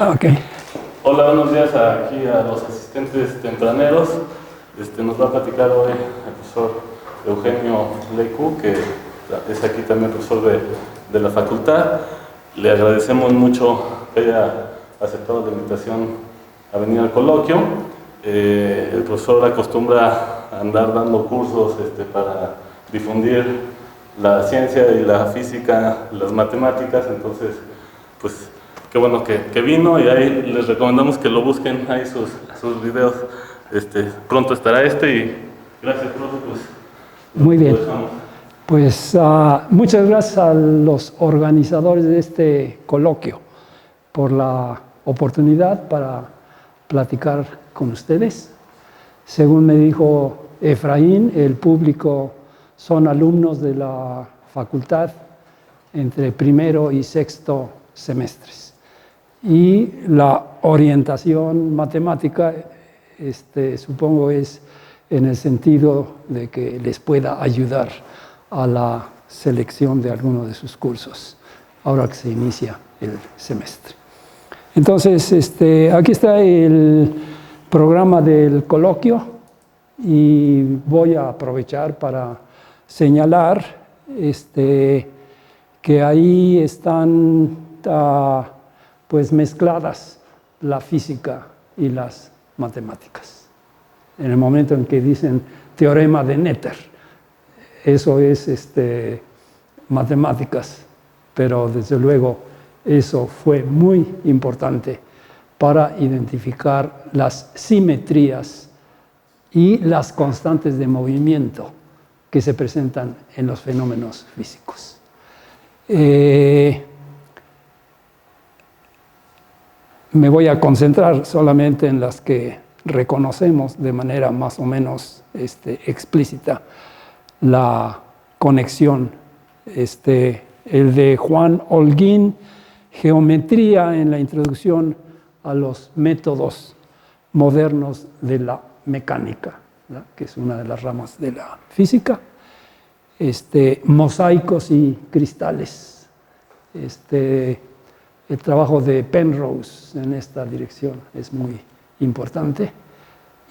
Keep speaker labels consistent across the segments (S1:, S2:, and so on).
S1: Ok.
S2: Hola, buenos días aquí a los asistentes tempraneros. Nos va a platicar hoy el profesor Eugenio Leicu, que es aquí también profesor de la facultad. Le agradecemos mucho que haya aceptado la invitación a venir al coloquio. El profesor acostumbra a andar dando cursos para difundir la ciencia y la física, las matemáticas, entonces pues qué bueno que vino, y ahí les recomendamos que lo busquen, ahí sus videos. Pronto estará y gracias, profe, pues
S1: Muy bien.
S2: lo dejamos.
S1: Pues muchas gracias a los organizadores de este coloquio por la oportunidad para platicar con ustedes. Según me dijo Efraín, el público son alumnos de la facultad entre primero y sexto semestres. Y la orientación matemática, supongo, es en el sentido de que les pueda ayudar a la selección de alguno de sus cursos, ahora que se inicia el semestre. Entonces, aquí está el programa del coloquio y voy a aprovechar para señalar que ahí están pues mezcladas la física y las matemáticas. En el momento en que dicen teorema de Noether, eso es matemáticas, pero desde luego eso fue muy importante para identificar las simetrías y las constantes de movimiento que se presentan en los fenómenos físicos. Me voy a concentrar solamente en las que reconocemos de manera más o menos explícita la conexión. El de Juan Holguín, geometría en la introducción a los métodos modernos de la mecánica, ¿no?, que es una de las ramas de la física. Mosaicos y cristales. El trabajo de Penrose en esta dirección es muy importante.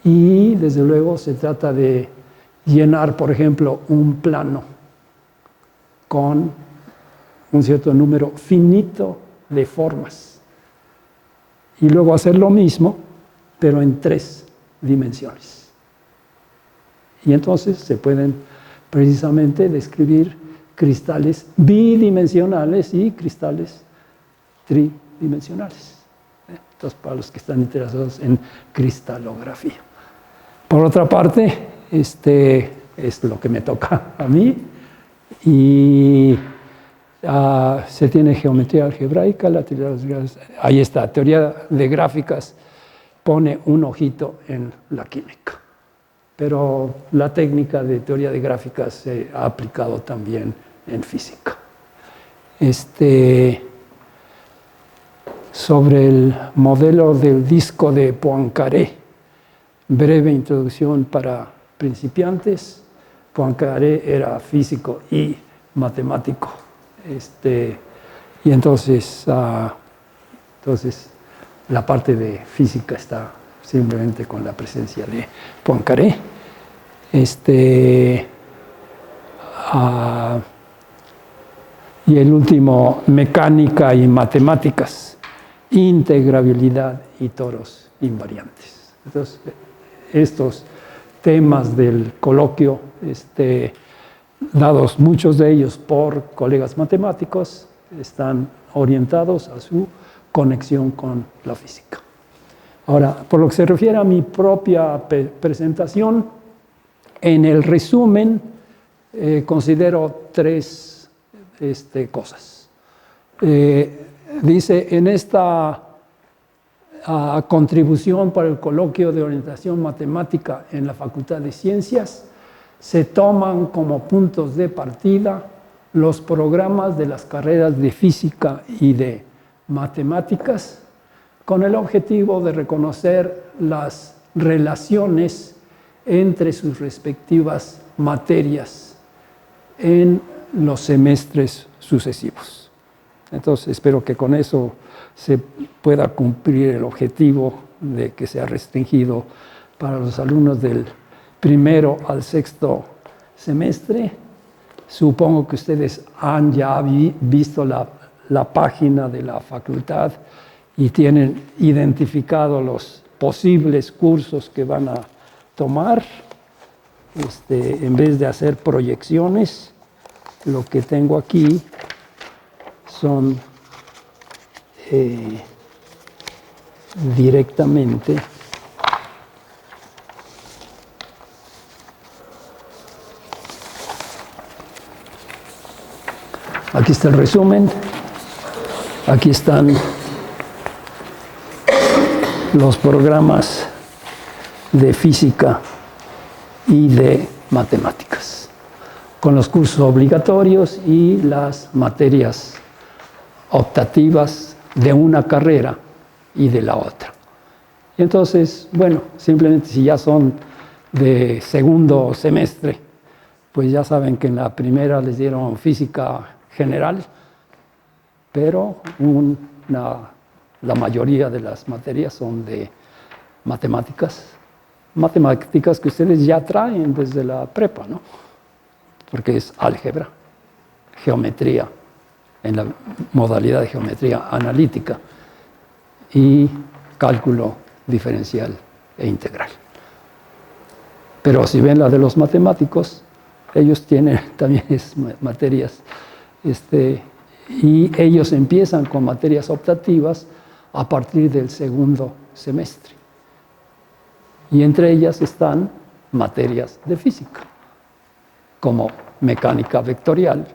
S1: Y desde luego se trata de llenar, por ejemplo, un plano con un cierto número finito de formas. Y luego hacer lo mismo, pero en 3 dimensiones. Y entonces se pueden precisamente describir cristales bidimensionales y cristales tridimensionales. Entonces, para los que están interesados en cristalografía. Por otra parte, es lo que me toca a mí, y se tiene geometría algebraica, ahí está, teoría de gráficas, pone un ojito en la química. Pero la técnica de teoría de gráficas se ha aplicado también en física. Sobre el modelo del disco de Poincaré, breve introducción para principiantes. Poincaré era físico y matemático. Y entonces la parte de física está simplemente con la presencia de Poincaré. Y el último, mecánica y matemáticas, integrabilidad y toros invariantes. Entonces, estos temas del coloquio, dados muchos de ellos por colegas matemáticos, están orientados a su conexión con la física. Ahora, por lo que se refiere a mi propia presentación, en el resumen considero 3 cosas. Dice, en esta contribución para el coloquio de orientación matemática en la Facultad de Ciencias, se toman como puntos de partida los programas de las carreras de física y de matemáticas, con el objetivo de reconocer las relaciones entre sus respectivas materias en los semestres sucesivos. Entonces espero que con eso se pueda cumplir el objetivo de que sea restringido para los alumnos del primero al sexto semestre. Supongo que ustedes han ya visto la página de la facultad y tienen identificado los posibles cursos que van a tomar. En vez de hacer proyecciones, lo que tengo aquí son directamente aquí está el resumen, aquí están los programas de física y de matemáticas, con los cursos obligatorios y las materias optativas de una carrera y de la otra. Y entonces, bueno, simplemente si ya son de segundo semestre, pues ya saben que en la primera les dieron física general, pero la mayoría de las materias son de matemáticas que ustedes ya traen desde la prepa, ¿no? Porque es álgebra, geometría, en la modalidad de geometría analítica, y cálculo diferencial e integral. Pero si ven la de los matemáticos, ellos tienen también materias, y ellos empiezan con materias optativas a partir del segundo semestre. Y entre ellas están materias de física, como mecánica vectorial,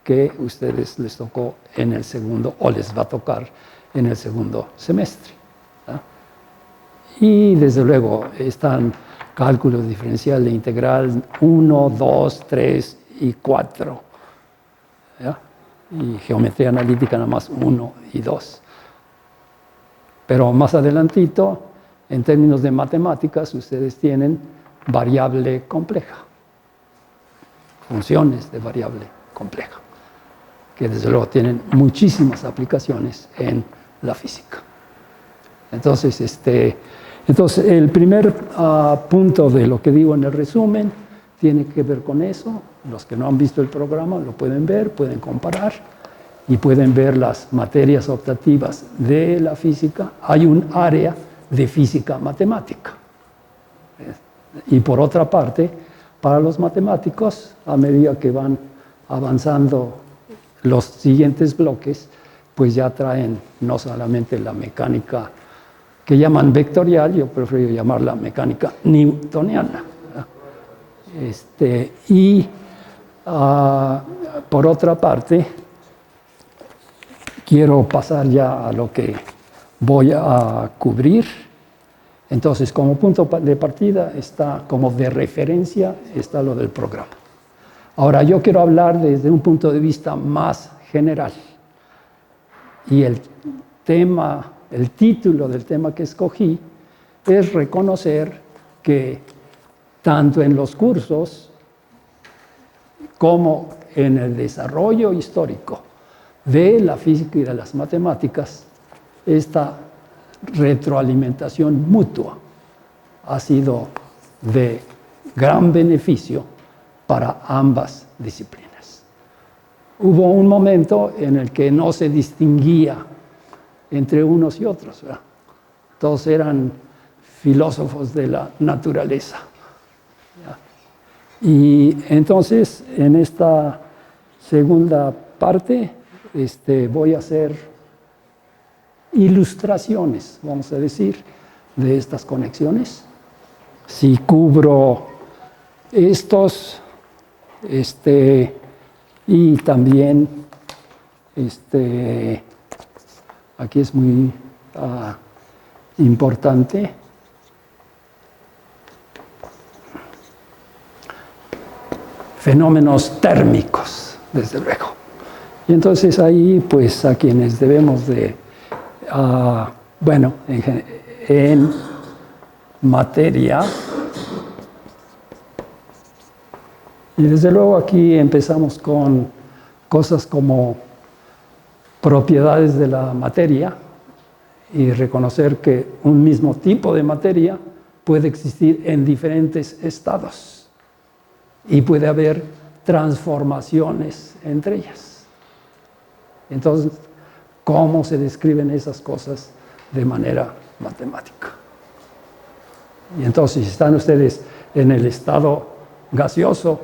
S1: que a ustedes les tocó en el segundo, o les va a tocar en el segundo semestre, ¿verdad? Y desde luego están cálculo diferencial e integral 1, 2, 3 y 4, ¿verdad? Y geometría analítica nada más 1 y 2. Pero más adelantito, en términos de matemáticas, ustedes tienen variable compleja, funciones de variable compleja, que desde luego tienen muchísimas aplicaciones en la física. Entonces, el primer punto de lo que digo en el resumen tiene que ver con eso. Los que no han visto el programa lo pueden ver, pueden comparar y pueden ver las materias optativas de la física. Hay un área de física matemática. Y por otra parte, para los matemáticos, a medida que van avanzando los siguientes bloques, pues ya traen no solamente la mecánica que llaman vectorial, yo prefiero llamarla mecánica newtoniana. Por otra parte, quiero pasar ya a lo que voy a cubrir. Entonces, como punto de partida, como de referencia, está lo del programa. Ahora, yo quiero hablar desde un punto de vista más general. Y el título del tema que escogí es reconocer que tanto en los cursos como en el desarrollo histórico de la física y de las matemáticas, esta retroalimentación mutua ha sido de gran beneficio para ambas disciplinas. Hubo un momento en el que no se distinguía entre unos y otros, ¿verdad? Todos eran filósofos de la naturaleza. Y entonces, en esta segunda parte, voy a hacer ilustraciones, vamos a decir, de estas conexiones. Si cubro estos, y también, aquí es muy importante, fenómenos térmicos, desde luego. Y entonces ahí, pues, a quienes debemos de, bueno, en materia, y desde luego aquí empezamos con cosas como propiedades de la materia y reconocer que un mismo tipo de materia puede existir en diferentes estados y puede haber transformaciones entre ellas. Entonces, ¿cómo se describen esas cosas de manera matemática? Y entonces, si están ustedes en el estado gaseoso,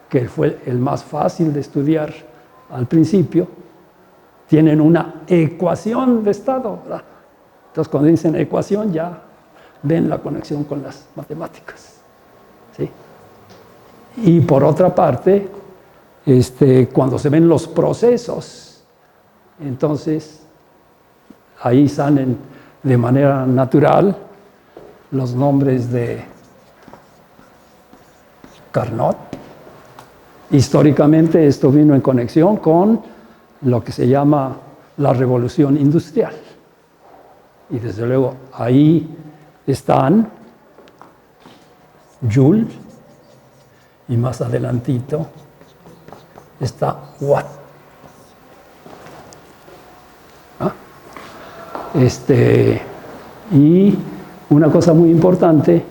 S1: que fue el más fácil de estudiar al principio, tienen una ecuación de estado, ¿verdad? Entonces, cuando dicen ecuación, ya ven la conexión con las matemáticas, ¿sí? Y por otra parte, cuando se ven los procesos, entonces ahí salen de manera natural los nombres de Carnot. Históricamente esto vino en conexión con lo que se llama la revolución industrial. Y desde luego ahí están Joule y más adelantito está Watt. ¿Ah? Y una cosa muy importante,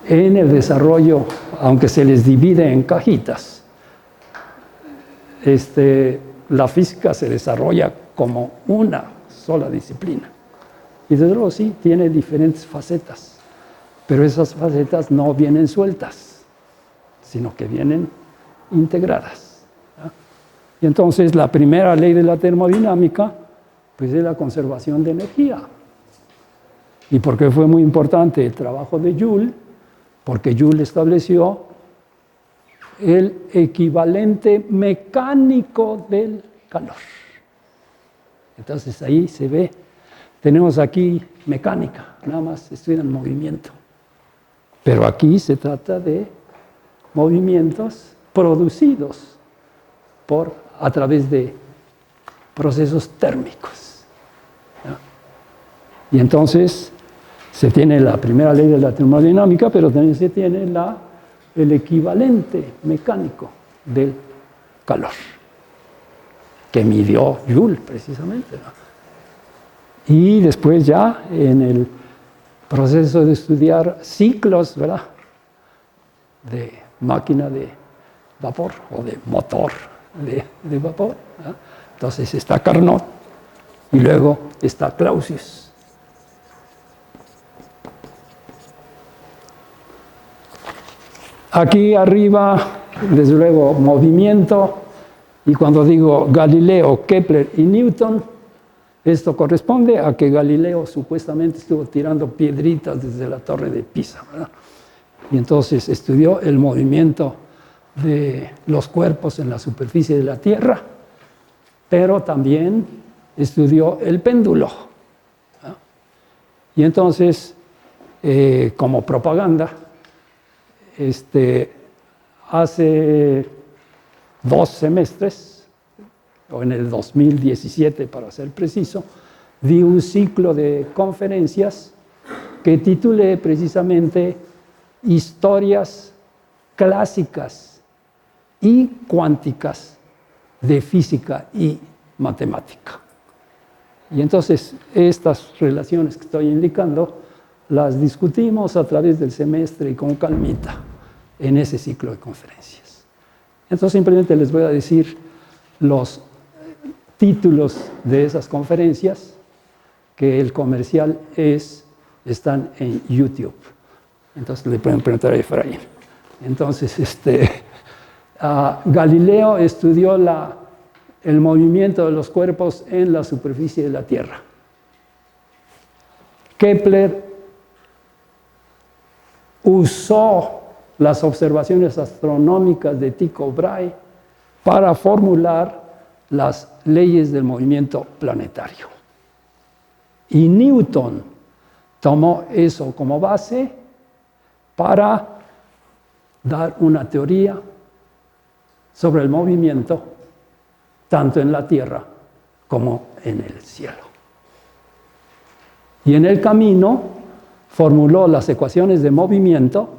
S1: en el desarrollo, aunque se les divide en cajitas, la física se desarrolla como una sola disciplina. Y desde luego sí, tiene diferentes facetas, pero esas facetas no vienen sueltas, sino que vienen integradas, ¿ya? Y entonces la primera ley de la termodinámica, pues es la conservación de energía. ¿Y por qué fue muy importante el trabajo de Joule? Porque Joule estableció el equivalente mecánico del calor. Entonces ahí se ve, tenemos aquí mecánica, nada más estudian movimiento. Pero aquí se trata de movimientos producidos a través de procesos térmicos, ¿ya? Y entonces se tiene la primera ley de la termodinámica, pero también se tiene el equivalente mecánico del calor, que midió Joule precisamente, ¿no? Y después ya en el proceso de estudiar ciclos, ¿verdad?, de máquina de vapor o de motor de vapor, ¿verdad? Entonces está Carnot y luego está Clausius. Aquí arriba, desde luego, movimiento, y cuando digo Galileo, Kepler y Newton, esto corresponde a que Galileo supuestamente estuvo tirando piedritas desde la torre de Pisa, ¿verdad? Y entonces estudió el movimiento de los cuerpos en la superficie de la Tierra, pero también estudió el péndulo, ¿no? Y entonces, como propaganda, hace 2 semestres, o en el 2017 para ser preciso, di un ciclo de conferencias que titulé precisamente Historias clásicas y cuánticas de física y matemática. Y entonces estas relaciones que estoy indicando las discutimos a través del semestre y con calmita en ese ciclo de conferencias. Entonces simplemente les voy a decir los títulos de esas conferencias, que el comercial están en YouTube. Entonces le pueden preguntar a Efraín. Entonces, Galileo estudió el movimiento de los cuerpos en la superficie de la Tierra. Kepler usó las observaciones astronómicas de Tycho Brahe para formular las leyes del movimiento planetario. Y Newton tomó eso como base para dar una teoría sobre el movimiento tanto en la Tierra como en el cielo. Y en el camino formuló las ecuaciones de movimiento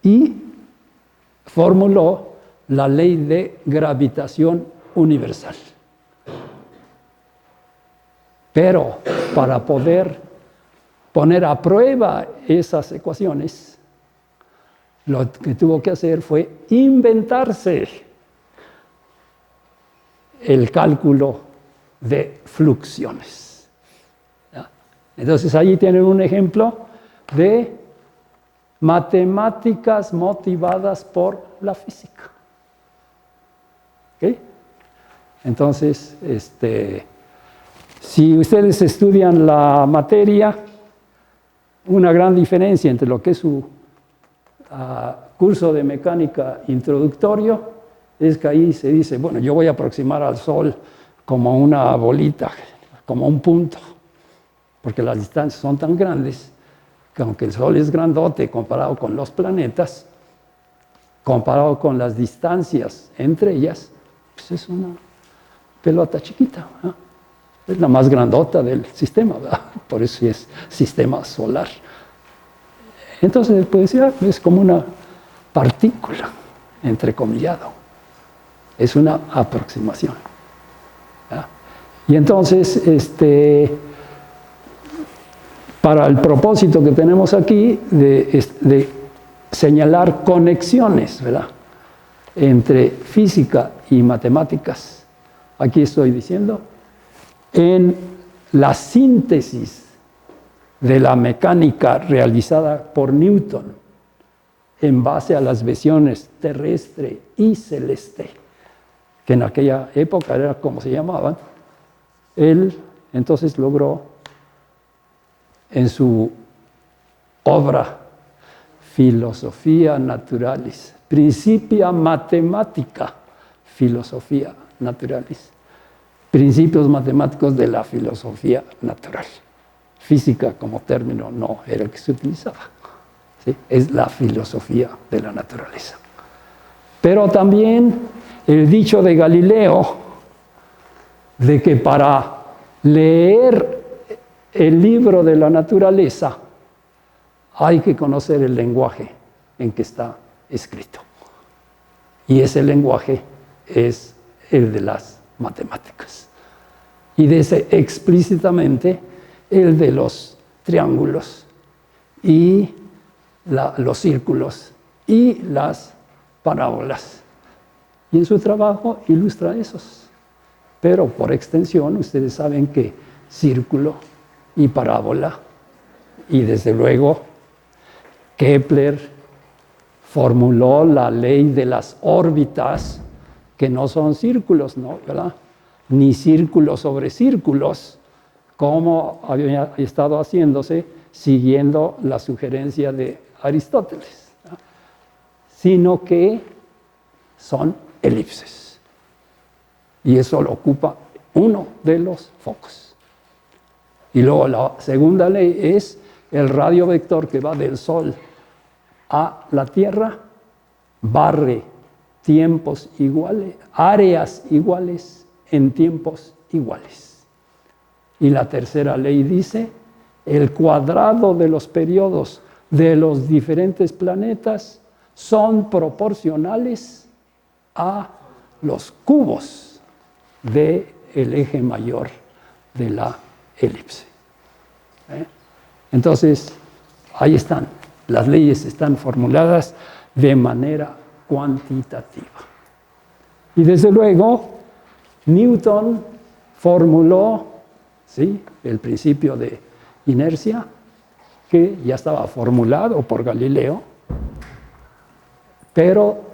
S1: y formuló la ley de gravitación universal. Pero para poder poner a prueba esas ecuaciones, lo que tuvo que hacer fue inventarse el cálculo de fluxiones. ¿Ya? Entonces, ahí tienen un ejemplo de matemáticas motivadas por la física. ¿Okay? Entonces, si ustedes estudian la materia, una gran diferencia entre lo que es su curso de mecánica introductorio es que ahí se dice, bueno, yo voy a aproximar al Sol como una bolita, como un punto, porque las distancias son tan grandes que aunque el Sol es grandote comparado con los planetas, comparado con las distancias entre ellas, pues es una pelota chiquita, ¿verdad? Es la más grandota del sistema, ¿verdad? Por eso es sistema solar. Entonces, pues ya es como una partícula, entrecomillado. Es una aproximación. ¿Ya? Y entonces, para el propósito que tenemos aquí de señalar conexiones, ¿verdad?, entre física y matemáticas, aquí estoy diciendo, en la síntesis de la mecánica realizada por Newton en base a las visiones terrestre y celeste, que en aquella época era como se llamaban, él entonces logró en su obra Philosophia Naturalis, Principia Mathematica Philosophia Naturalis, principios matemáticos de la filosofía natural. Física como término no era el que se utilizaba, ¿sí? Es la filosofía de la naturaleza. Pero también el dicho de Galileo de que para leer el libro de la naturaleza hay que conocer el lenguaje en que está escrito. Y ese lenguaje es el de las matemáticas. Y dice explícitamente el de los triángulos y los círculos y las parábolas. Y en su trabajo ilustra esos. Pero por extensión, ustedes saben que círculo y parábola, y desde luego Kepler formuló la ley de las órbitas, que no son círculos, ¿no? ¿Verdad? Ni círculos sobre círculos, como había estado haciéndose siguiendo la sugerencia de Aristóteles, ¿no?, sino que son elipses. Y eso lo ocupa uno de los focos. Y luego la segunda ley es el radio vector que va del Sol a la Tierra, barre tiempos iguales, áreas iguales en tiempos iguales. Y la tercera ley dice, el cuadrado de los periodos de los diferentes planetas son proporcionales a los cubos del eje mayor de la elipse. Entonces, ahí están. Las leyes están formuladas de manera cuantitativa. Y desde luego, Newton formuló, ¿sí?, el principio de inercia, que ya estaba formulado por Galileo, pero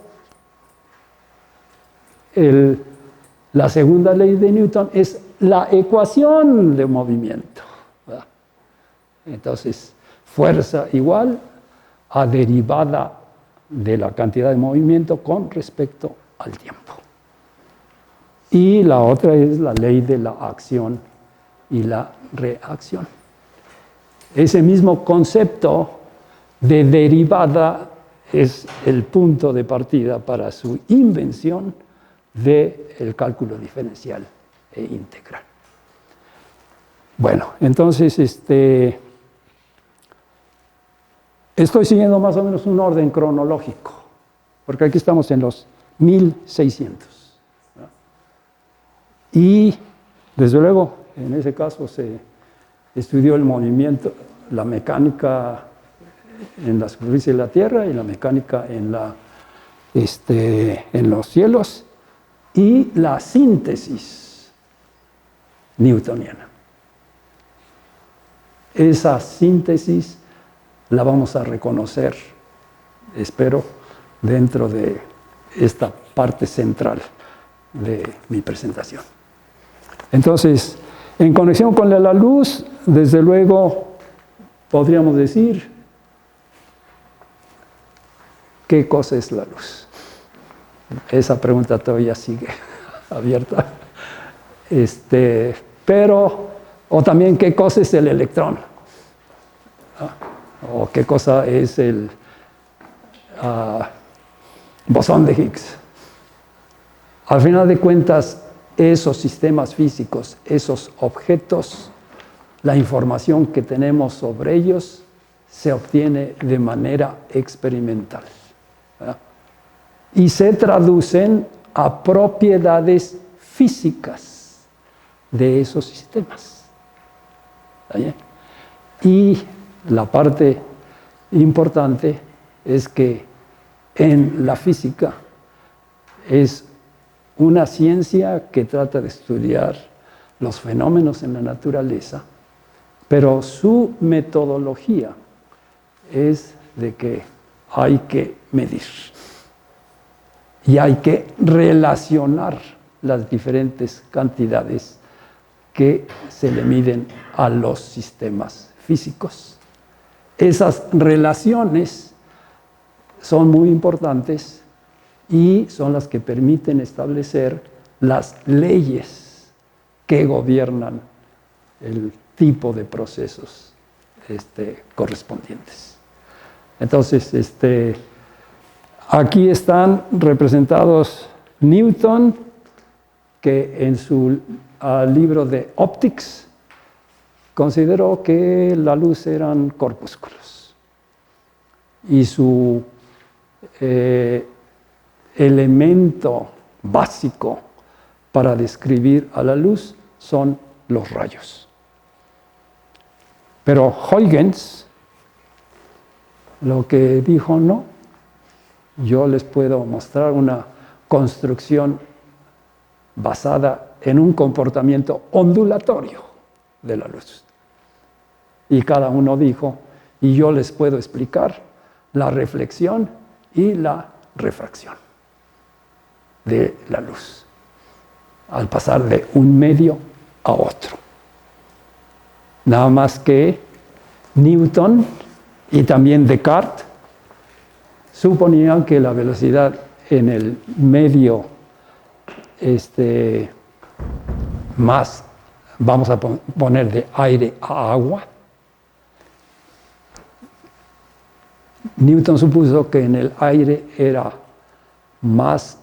S1: la segunda ley de Newton es la ecuación de movimiento, ¿verdad? Entonces, fuerza igual a derivada de la cantidad de movimiento con respecto al tiempo. Y la otra es la ley de la acción y la reacción. Ese mismo concepto de derivada es el punto de partida para su invención del cálculo diferencial e integral. Bueno, entonces estoy siguiendo más o menos un orden cronológico, porque aquí estamos en los 1600. ¿No? Y, desde luego, En ese caso se estudió el movimiento, la mecánica en la superficie de la Tierra y la mecánica en los cielos y la síntesis newtoniana. Esa síntesis la vamos a reconocer, espero, dentro de esta parte central de mi presentación. Entonces, en conexión con la luz, desde luego, podríamos decir, ¿qué cosa es la luz? Esa pregunta todavía sigue abierta. O también, ¿qué cosa es el electrón? ¿O qué cosa es el bosón de Higgs? Al final de cuentas, esos sistemas físicos, esos objetos, la información que tenemos sobre ellos se obtiene de manera experimental, ¿verdad? Y se traducen a propiedades físicas de esos sistemas. ¿Está bien? Y la parte importante es que en la física es una ciencia que trata de estudiar los fenómenos en la naturaleza, pero su metodología es de que hay que medir y hay que relacionar las diferentes cantidades que se le miden a los sistemas físicos. Esas relaciones son muy importantes y son las que permiten establecer las leyes que gobiernan el tipo de procesos correspondientes. Entonces, aquí están representados Newton, que en su libro de Optics consideró que la luz eran corpúsculos y su elemento básico para describir a la luz son los rayos. Pero Huygens lo que dijo, no, yo les puedo mostrar una construcción basada en un comportamiento ondulatorio de la luz. Y cada uno dijo, y yo les puedo explicar la reflexión y la refracción de la luz al pasar de un medio a otro. Nada más que Newton y también Descartes suponían que la velocidad en el medio más, vamos a poner de aire a agua. Newton supuso que en el aire era más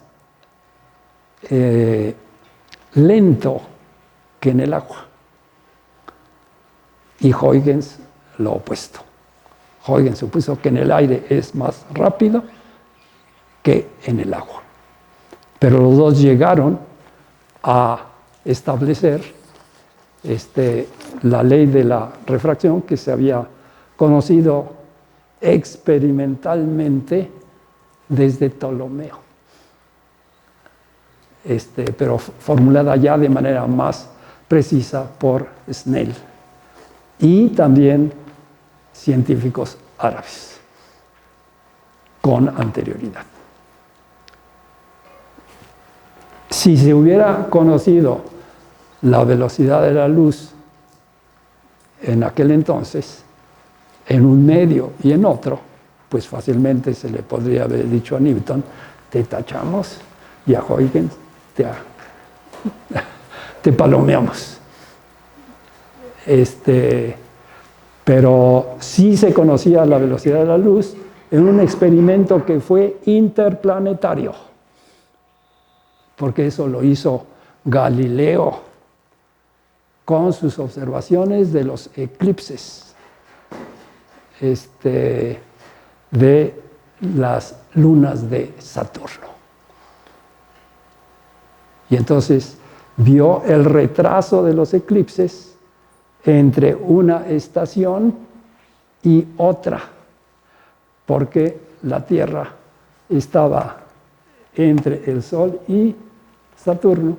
S1: lento que en el agua. Y Huygens lo opuesto. Huygens supuso que en el aire es más rápido que en el agua. Pero los dos llegaron a establecer la ley de la refracción que se había conocido experimentalmente desde Ptolomeo, pero formulada ya de manera más precisa por Snell y también científicos árabes con anterioridad. Si se hubiera conocido la velocidad de la luz en aquel entonces, en un medio y en otro, pues fácilmente se le podría haber dicho a Newton, te tachamos, y a Huygens te palomeamos. Pero sí se conocía la velocidad de la luz en un experimento que fue interplanetario, porque eso lo hizo Galileo con sus observaciones de los eclipses de las lunas de Saturno. Y entonces vio el retraso de los eclipses entre una estación y otra, porque la Tierra estaba entre el Sol y Saturno,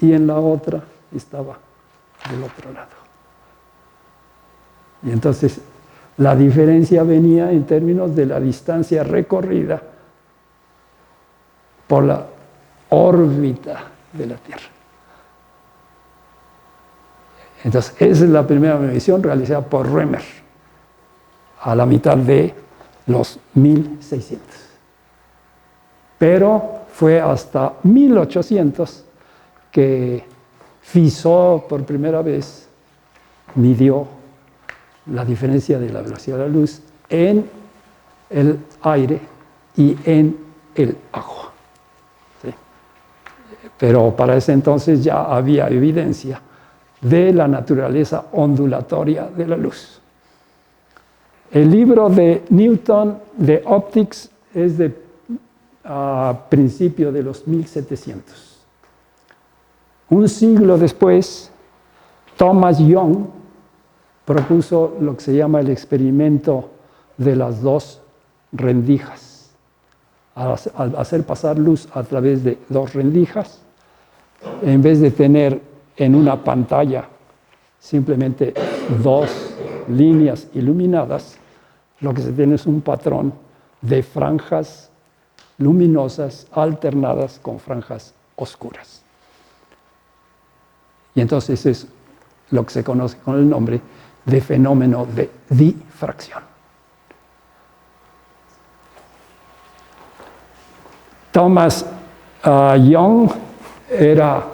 S1: y en la otra estaba del otro lado. Y entonces la diferencia venía en términos de la distancia recorrida por la órbita de la Tierra. Entonces, esa es la primera medición realizada por Remer a la mitad de los 1600. Pero fue hasta 1800 que Fizeau por primera vez midió la diferencia de la velocidad de la luz en el aire y en el agua. ¿Sí? Pero para ese entonces ya había evidencia de la naturaleza ondulatoria de la luz. El libro de Newton de Optics es de principio de los 1700. Un siglo después, Thomas Young propuso lo que se llama el experimento de las dos rendijas. Al hacer pasar luz a través de dos rendijas, en vez de tener en una pantalla simplemente dos líneas iluminadas, lo que se tiene es un patrón de franjas luminosas alternadas con franjas oscuras. Y entonces es lo que se conoce con el nombre de fenómeno de difracción. Thomas Young era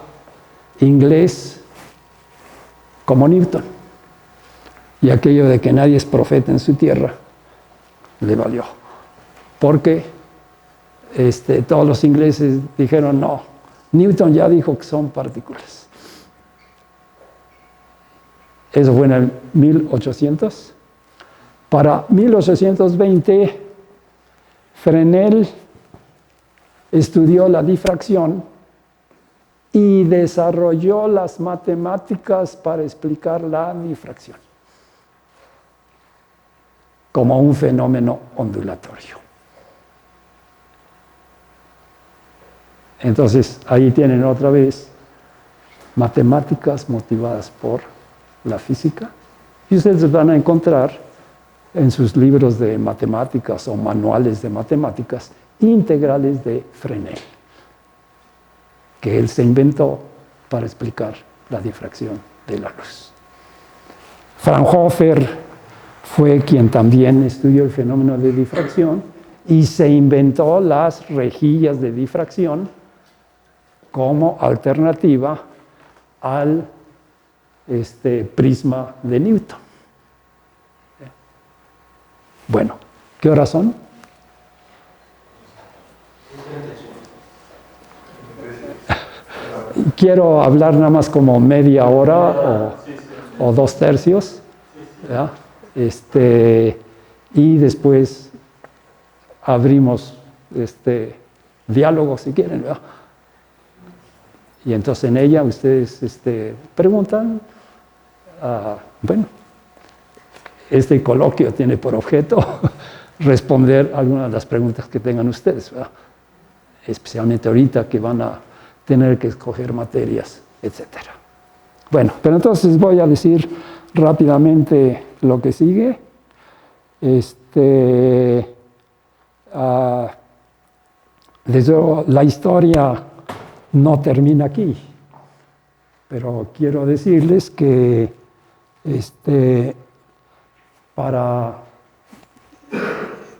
S1: inglés como Newton, y aquello de que nadie es profeta en su tierra le valió, porque todos los ingleses dijeron no, Newton ya dijo que son partículas. Eso fue en el 1800. Para 1820, Fresnel estudió la difracción y desarrolló las matemáticas para explicar la difracción como un fenómeno ondulatorio. Entonces, ahí tienen otra vez matemáticas motivadas por la física, y ustedes van a encontrar en sus libros de matemáticas o manuales de matemáticas integrales de Fresnel, que él se inventó para explicar la difracción de la luz. Fraunhofer fue quien también estudió el fenómeno de difracción y se inventó las rejillas de difracción como alternativa al prisma de Newton. Bueno, ¿qué horas son? Quiero hablar nada más como media hora o 2/3, ¿ya? Y después abrimos diálogo si quieren, ¿verdad? Y entonces en ella ustedes preguntan. Bueno, este coloquio tiene por objeto responder algunas de las preguntas que tengan ustedes, ¿verdad? Especialmente ahorita que van a tener que escoger materias, etc. Bueno, pero entonces voy a decir rápidamente lo que sigue. Desde luego, la historia no termina aquí, pero quiero decirles que para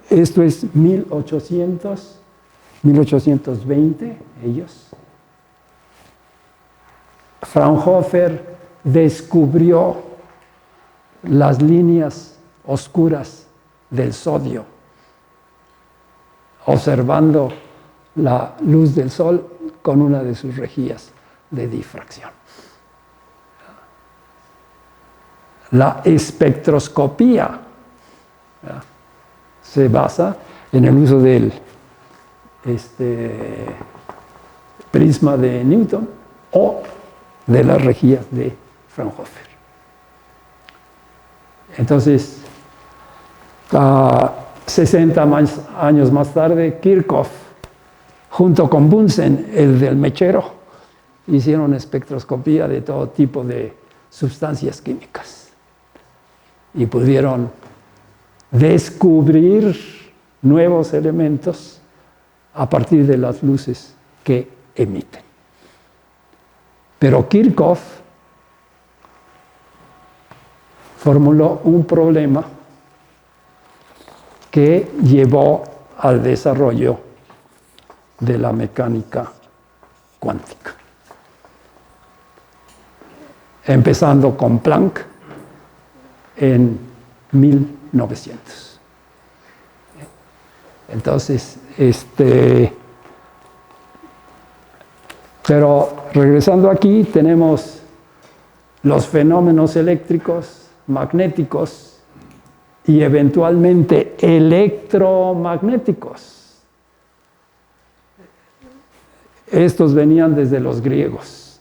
S1: esto es 1820, ellos. Fraunhofer descubrió las líneas oscuras del sodio, observando la luz del sol con una de sus rejillas de difracción. La espectroscopía se basa en el uso del prisma de Newton o de las rejillas de Fraunhofer. Entonces, 60 años más tarde, Kirchhoff, junto con Bunsen, el del mechero, hicieron espectroscopía de todo tipo de sustancias químicas y pudieron descubrir nuevos elementos a partir de las luces que emiten. Pero Kirchhoff formuló un problema que llevó al desarrollo de la mecánica cuántica. Empezando con Planck en 1900. Entonces, pero regresando aquí, tenemos los fenómenos eléctricos, magnéticos y eventualmente electromagnéticos. Estos venían desde los griegos.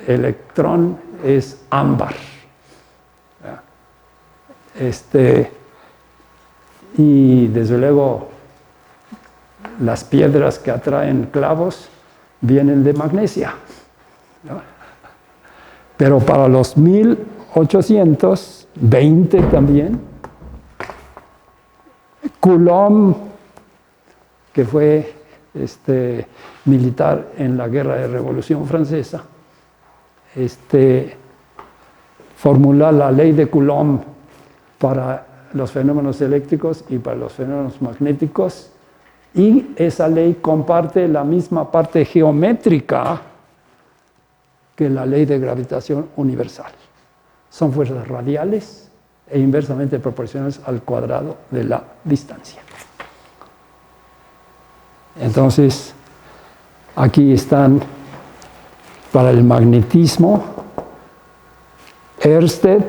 S1: Electrón es ámbar. Y desde luego las piedras que atraen clavos vienen de magnesia, ¿no? Pero para los 1820 también, Coulomb, que fue militar en la Guerra de Revolución Francesa, formula la ley de Coulomb para los fenómenos eléctricos y para los fenómenos magnéticos, y esa ley comparte la misma parte geométrica que la ley de gravitación universal. Son fuerzas radiales e inversamente proporcionales al cuadrado de la distancia. Entonces, aquí están para el magnetismo. Ørsted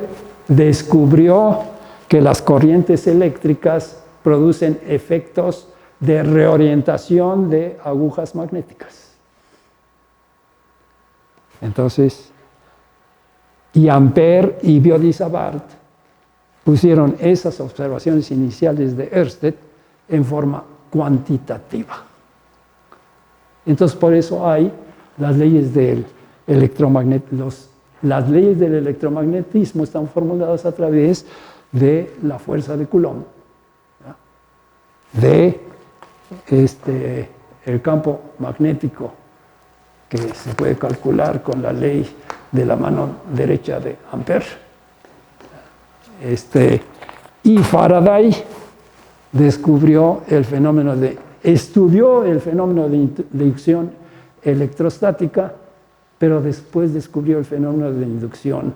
S1: descubrió que las corrientes eléctricas producen efectos de reorientación de agujas magnéticas. Entonces, y Ampère y Biot-Savart pusieron esas observaciones iniciales de Ørsted en forma cuantitativa. Entonces, por eso hay las leyes del electromagnetismo. Las leyes del electromagnetismo están formuladas a través de la fuerza de Coulomb, ¿no? De el campo magnético que se puede calcular con la ley de la mano derecha de Ampère. Y Faraday estudió el fenómeno de inducción electrostática, pero después descubrió el fenómeno de inducción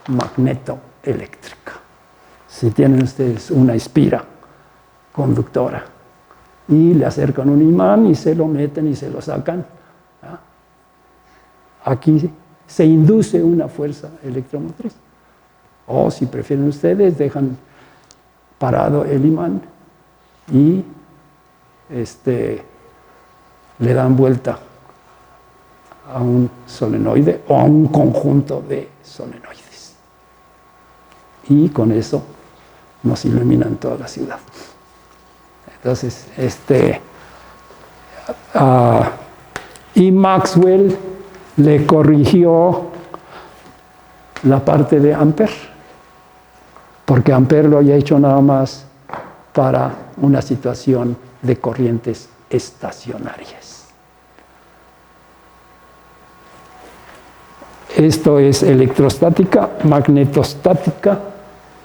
S1: magnetoeléctrica. Si tienen ustedes una espira conductora y le acercan un imán y se lo meten y se lo sacan, ¿no? Aquí se induce una fuerza electromotriz. O si prefieren ustedes, dejan parado el imán y le dan vuelta a un solenoide o a un conjunto de solenoides. Y con eso nos iluminan toda la ciudad. Entonces, y Maxwell le corrigió la parte de Ampère, porque Ampère lo había hecho nada más para una situación de corrientes estacionarias. Esto es electrostática, magnetostática,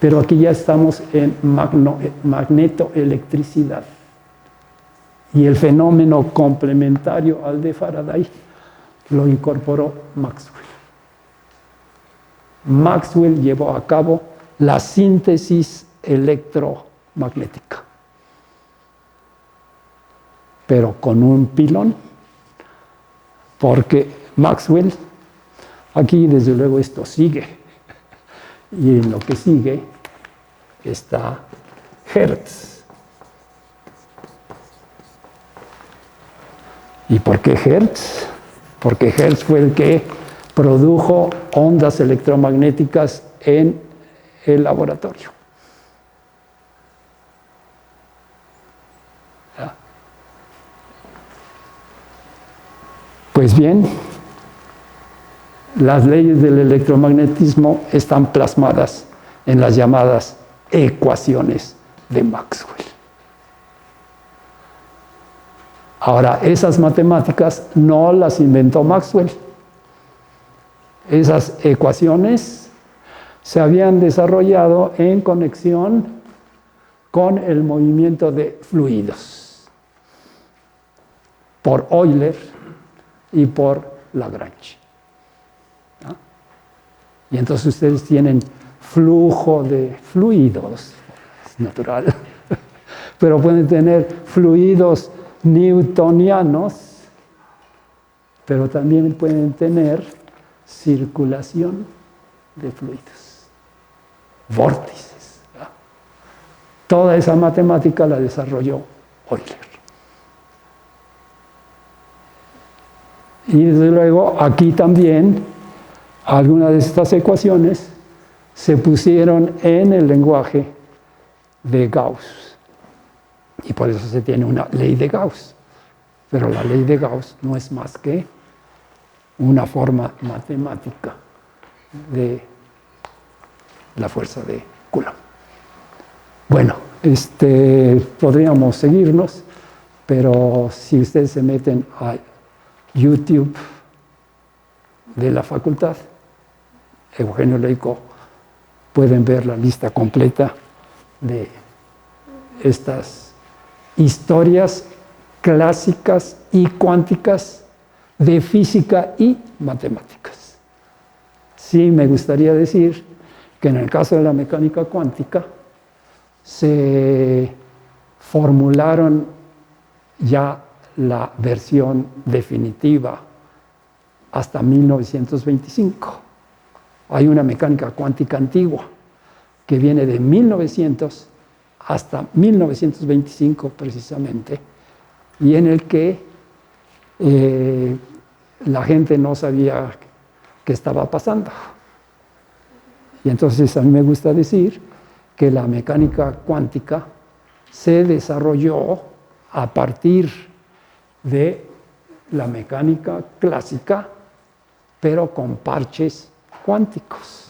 S1: pero aquí ya estamos en magnetoelectricidad. Y el fenómeno complementario al de Faraday lo incorporó Maxwell. Maxwell llevó a cabo la síntesis electromagnética, pero con un pilón, porque Maxwell, aquí desde luego esto sigue, y en lo que sigue está Hertz. ¿Y por qué Hertz? Porque Hertz fue el que produjo ondas electromagnéticas en el laboratorio. ¿Ya? Pues bien, las leyes del electromagnetismo están plasmadas en las llamadas ecuaciones de Maxwell. Ahora, esas matemáticas no las inventó Maxwell. Esas ecuaciones se habían desarrollado en conexión con el movimiento de fluidos por Euler y por Lagrange. ¿No? Y entonces ustedes tienen flujo de fluidos, es natural, pero pueden tener fluidos newtonianos, pero también pueden tener circulación de fluidos, vórtices. ¿No? Toda esa matemática la desarrolló Euler. Y desde luego aquí también algunas de estas ecuaciones se pusieron en el lenguaje de Gauss. Y por eso se tiene una ley de Gauss. Pero la ley de Gauss no es más que una forma matemática de la fuerza de Coulomb. Bueno, podríamos seguirnos, pero si ustedes se meten a YouTube de la facultad, Eugenio Leico, pueden ver la lista completa de estas historias clásicas y cuánticas de física y matemáticas. Sí, me gustaría decir que en el caso de la mecánica cuántica se formularon ya la versión definitiva hasta 1925. Hay una mecánica cuántica antigua que viene de 1900 hasta 1925 precisamente, y en el que la gente no sabía qué estaba pasando. Y entonces a mí me gusta decir que la mecánica cuántica se desarrolló a partir de la mecánica clásica, pero con parches cuánticos.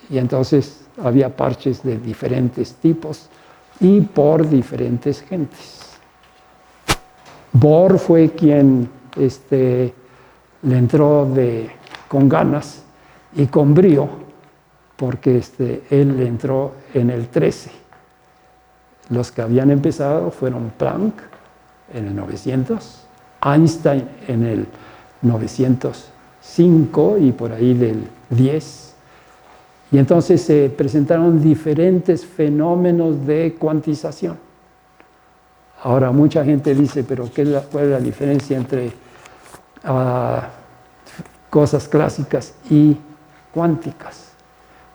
S1: Y entonces había parches de diferentes tipos y por diferentes gentes. Bohr fue quien le entró con ganas y con brío, porque él entró en el 13. Los que habían empezado fueron Planck en el 900, Einstein en el 905 y por ahí del 10. Y entonces se presentaron diferentes fenómenos de cuantización. Ahora mucha gente dice, pero ¿cuál es la diferencia entre cosas clásicas y cuánticas?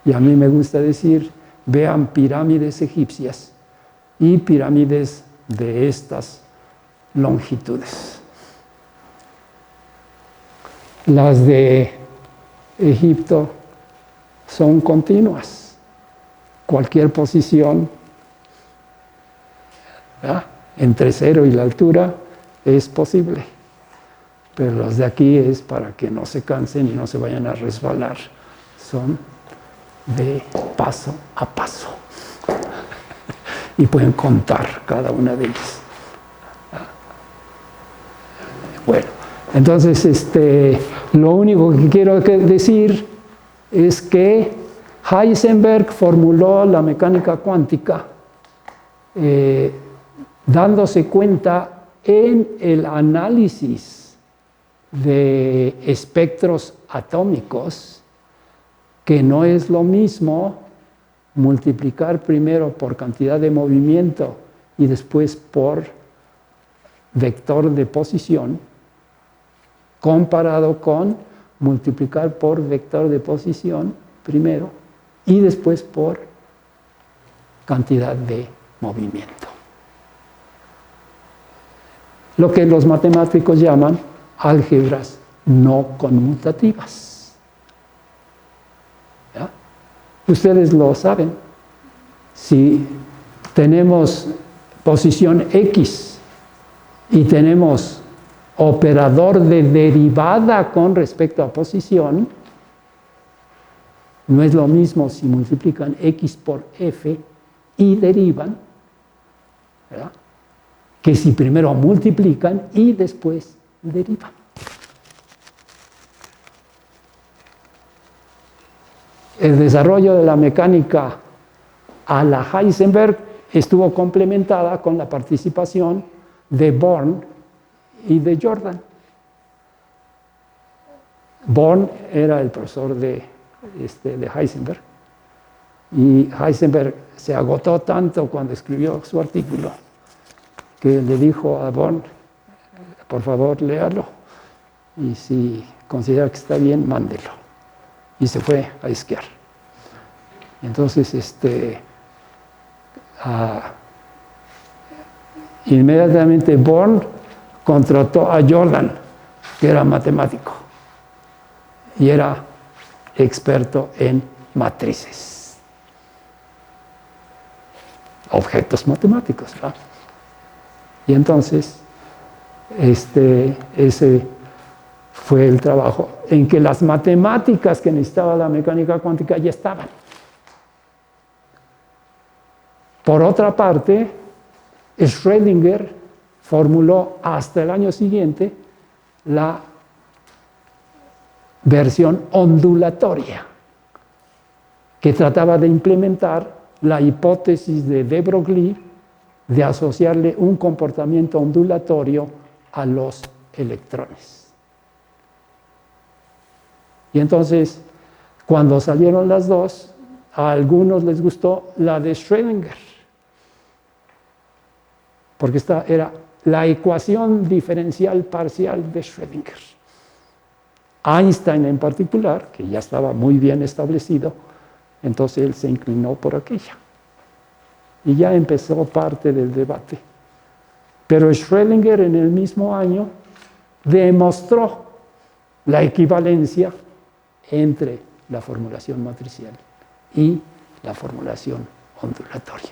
S1: Y a mí me gusta decir, vean pirámides egipcias y pirámides de estas longitudes. Las de Egipto son continuas. Cualquier posición, ¿verdad?, entre 0 y la altura es posible. Pero las de aquí es para que no se cansen y no se vayan a resbalar. Son de paso a paso. Y pueden contar cada una de ellas. Bueno, entonces lo único que quiero decir es que Heisenberg formuló la mecánica cuántica dándose cuenta en el análisis de espectros atómicos que no es lo mismo multiplicar primero por cantidad de movimiento y después por vector de posición, comparado con multiplicar por vector de posición primero y después por cantidad de movimiento. lo que los matemáticos llaman álgebras no conmutativas. ¿Ya? Ustedes lo saben. Si tenemos posición X y tenemos operador de derivada con respecto a posición, no es lo mismo si multiplican X por F y derivan, ¿verdad?, que si primero multiplican y después derivan. El desarrollo de la mecánica a la Heisenberg estuvo complementada con la participación de Born y de Jordan. Born era el profesor de Heisenberg, y Heisenberg se agotó tanto cuando escribió su artículo que le dijo a Born: por favor, léalo, y si considera que está bien, mándelo. Y se fue a esquiar. Entonces, inmediatamente Born contrató a Jordan, que era matemático y era experto en matrices, objetos matemáticos, ¿no? Y entonces, ese fue el trabajo en que las matemáticas que necesitaba la mecánica cuántica ya estaban. Por otra parte, Schrödinger formuló hasta el año siguiente la versión ondulatoria, que trataba de implementar la hipótesis de de Broglie de asociarle un comportamiento ondulatorio a los electrones. Y entonces, cuando salieron las dos, a algunos les gustó la de Schrödinger, porque esta era la ecuación diferencial parcial de Schrödinger. Einstein en particular, que ya estaba muy bien establecido, entonces él se inclinó por aquella. Y ya empezó parte del debate. Pero Schrödinger en el mismo año demostró la equivalencia entre la formulación matricial y la formulación ondulatoria.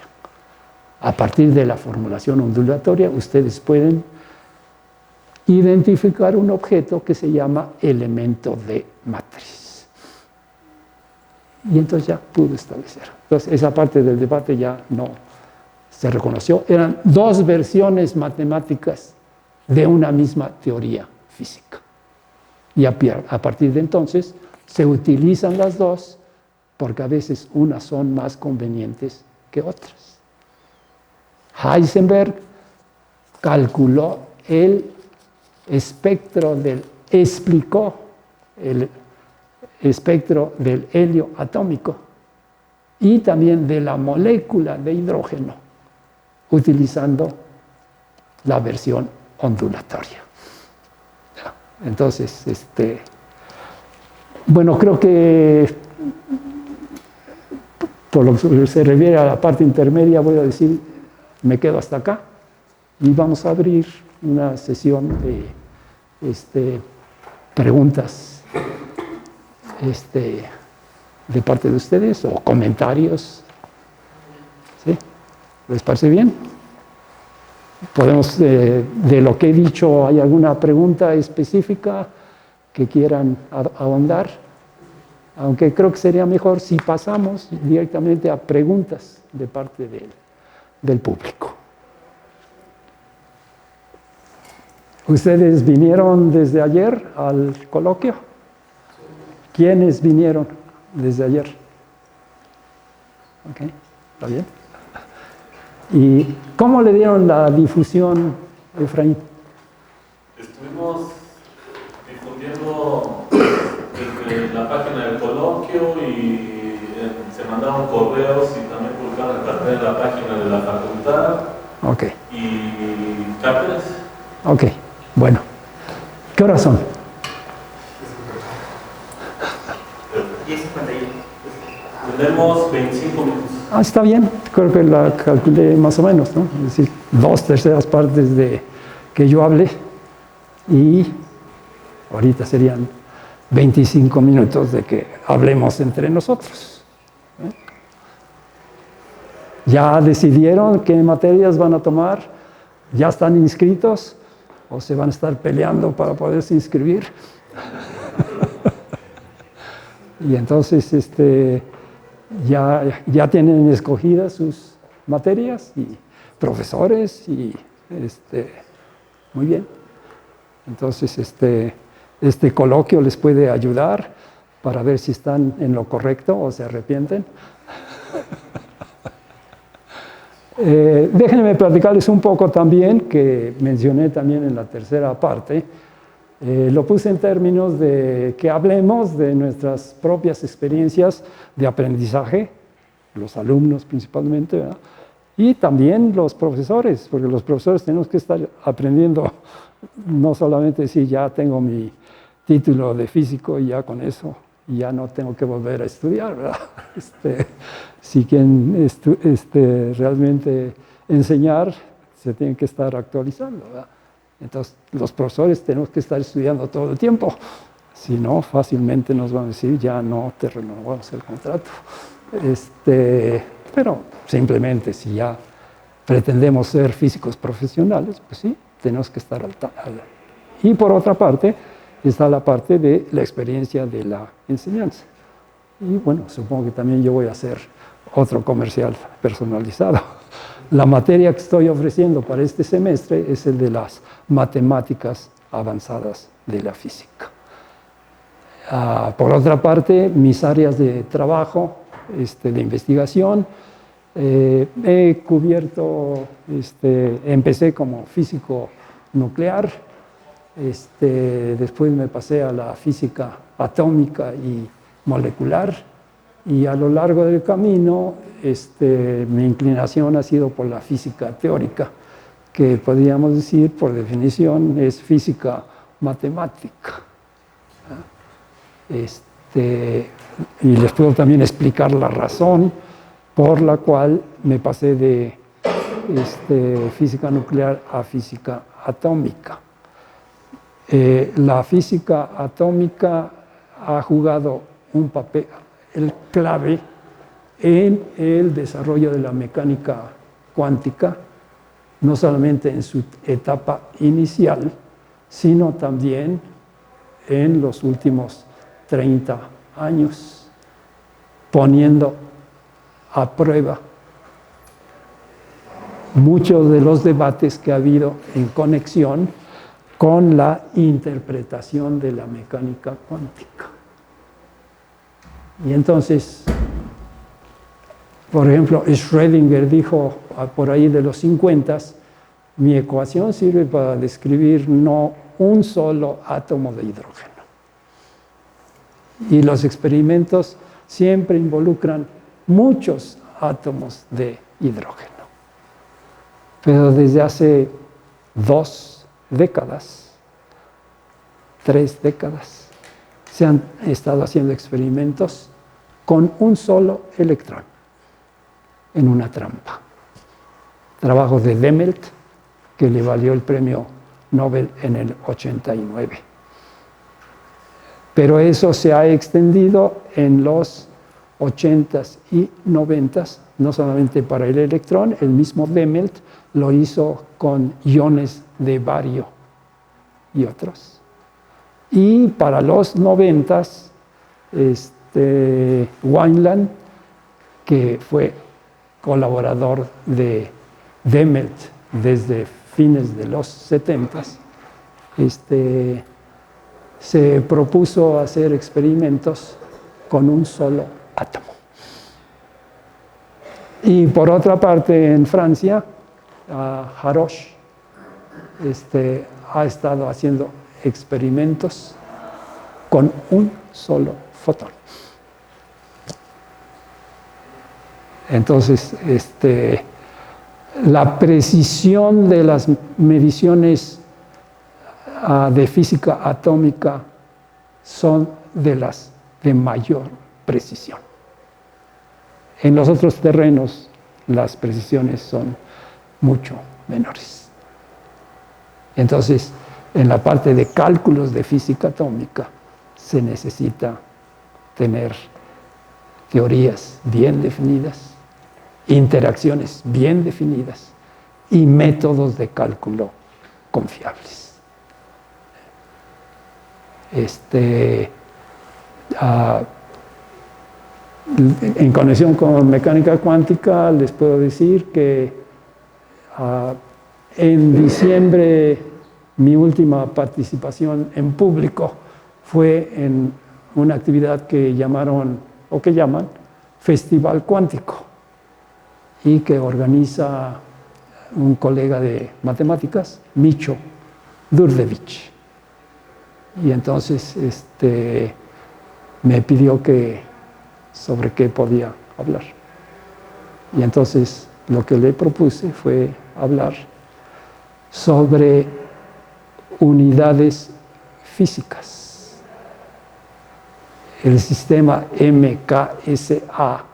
S1: A partir de la formulación ondulatoria, ustedes pueden identificar un objeto que se llama elemento de matriz. Y entonces ya pudo establecer. Entonces, esa parte del debate ya no se reconoció. Eran dos versiones matemáticas de una misma teoría física. Y a partir de entonces se utilizan las dos porque a veces unas son más convenientes que otras. Heisenberg calculó explicó el espectro del helio atómico y también de la molécula de hidrógeno, utilizando la versión ondulatoria. Entonces, bueno, creo que por lo que se refiere a la parte intermedia, voy a decir, me quedo hasta acá y vamos a abrir una sesión de preguntas de parte de ustedes o comentarios. ¿Sí? ¿Les parece bien? Podemos, de lo que he dicho, ¿hay alguna pregunta específica que quieran ahondar? Aunque creo que sería mejor si pasamos directamente a preguntas de parte del público. ¿Ustedes vinieron desde ayer al coloquio? ¿Quiénes vinieron desde ayer? Ok, ¿está bien? ¿Y cómo le dieron la difusión, Efraín?
S2: Estuvimos difundiendo desde la página del coloquio y se mandaron correos y también publicaron el cartel en la página de la facultad.
S1: Ok.
S2: Y cátedras.
S1: Ok, bueno. ¿Qué horas son?
S2: 10:51. Tenemos 25 minutos.
S1: Ah, está bien, creo que la calculé más o menos, ¿no? Es decir, 2/3 partes que yo hable y ahorita serían 25 minutos de que hablemos entre nosotros. ¿Ya decidieron qué materias van a tomar? ¿Ya están inscritos? ¿O se van a estar peleando para poderse inscribir? Y entonces ya tienen escogidas sus materias y profesores y muy bien. Entonces este coloquio les puede ayudar para ver si están en lo correcto o se arrepienten. Déjenme platicarles un poco también, que mencioné también en la tercera parte. Lo puse en términos de que hablemos de nuestras propias experiencias de aprendizaje, los alumnos principalmente, ¿verdad? Y también los profesores, porque los profesores tenemos que estar aprendiendo, no solamente decir ya tengo mi título de físico y ya con eso, y ya no tengo que volver a estudiar, ¿verdad? Si quieren realmente enseñar, se tienen que estar actualizando, ¿verdad? Entonces, los profesores tenemos que estar estudiando todo el tiempo, si no, fácilmente nos van a decir, ya no te renovamos el contrato. Pero simplemente, si ya pretendemos ser físicos profesionales, pues sí, tenemos que estar al tanto. Y por otra parte, está la parte de la experiencia de la enseñanza. Y bueno, supongo que también yo voy a hacer otro comercial personalizado. La materia que estoy ofreciendo para este semestre es el de las matemáticas avanzadas de la física. Por otra parte, mis áreas de trabajo, de investigación, he cubierto, empecé como físico nuclear, después me pasé a la física atómica y molecular, y a lo largo del camino mi inclinación ha sido por la física teórica, que podríamos decir por definición es física matemática. Y les puedo también explicar la razón por la cual me pasé de física nuclear a física atómica. La física atómica ha jugado un papel clave en el desarrollo de la mecánica cuántica, no solamente en su etapa inicial, sino también en los últimos 30 años, poniendo a prueba muchos de los debates que ha habido en conexión con la interpretación de la mecánica cuántica. Y entonces, por ejemplo, Schrödinger dijo por ahí de los 50, mi ecuación sirve para describir no un solo átomo de hidrógeno. Y los experimentos siempre involucran muchos átomos de hidrógeno. Pero desde hace 2 décadas, 3 décadas, se han estado haciendo experimentos con un solo electrón en una trampa. Trabajo de Dehmelt, que le valió el premio Nobel en el 89. Pero eso se ha extendido en los 80s y 90s, no solamente para el electrón, el mismo Dehmelt lo hizo con iones de bario y otros. Y para los 90s, Wineland, que fue colaborador de Dehmelt desde fines de los 70s, se propuso hacer experimentos con un solo átomo. Y por otra parte, en Francia, Haroche ha estado haciendo experimentos con un solo fotón. Entonces, la precisión de las mediciones de física atómica son de las de mayor precisión. En los otros terrenos las precisiones son mucho menores. Entonces, en la parte de cálculos de física atómica se necesita tener teorías bien definidas, interacciones bien definidas y métodos de cálculo confiables. En conexión con mecánica cuántica les puedo decir que en diciembre mi última participación en público fue en una actividad que llamaron, o que llaman, Festival Cuántico, y que organiza un colega de matemáticas, Micho Durdevich. Y entonces me pidió que sobre qué podía hablar. Y entonces lo que le propuse fue hablar sobre unidades físicas. El sistema MKSA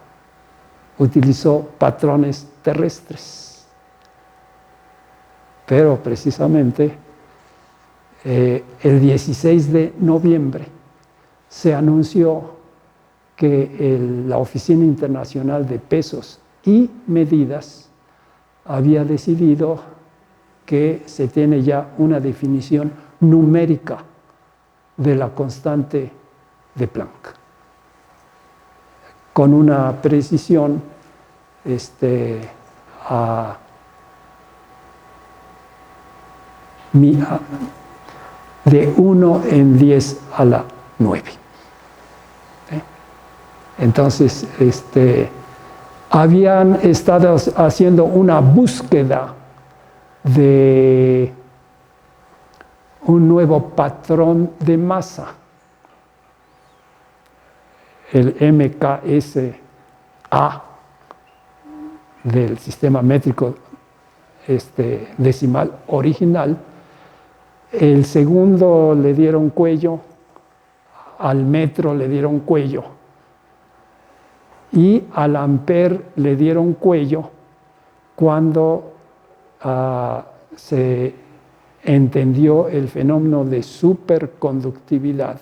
S1: utilizó patrones terrestres, pero precisamente el 16 de noviembre se anunció que la Oficina Internacional de Pesos y Medidas había decidido que se tiene ya una definición numérica de la constante de Planck, con una precisión de 1 en 10 a la 9. Entonces, habían estado haciendo una búsqueda de un nuevo patrón de masa, el MKSA del sistema métrico decimal original. El segundo le dieron cuello, al metro le dieron cuello y al amper le dieron cuello cuando se entendió el fenómeno de superconductividad,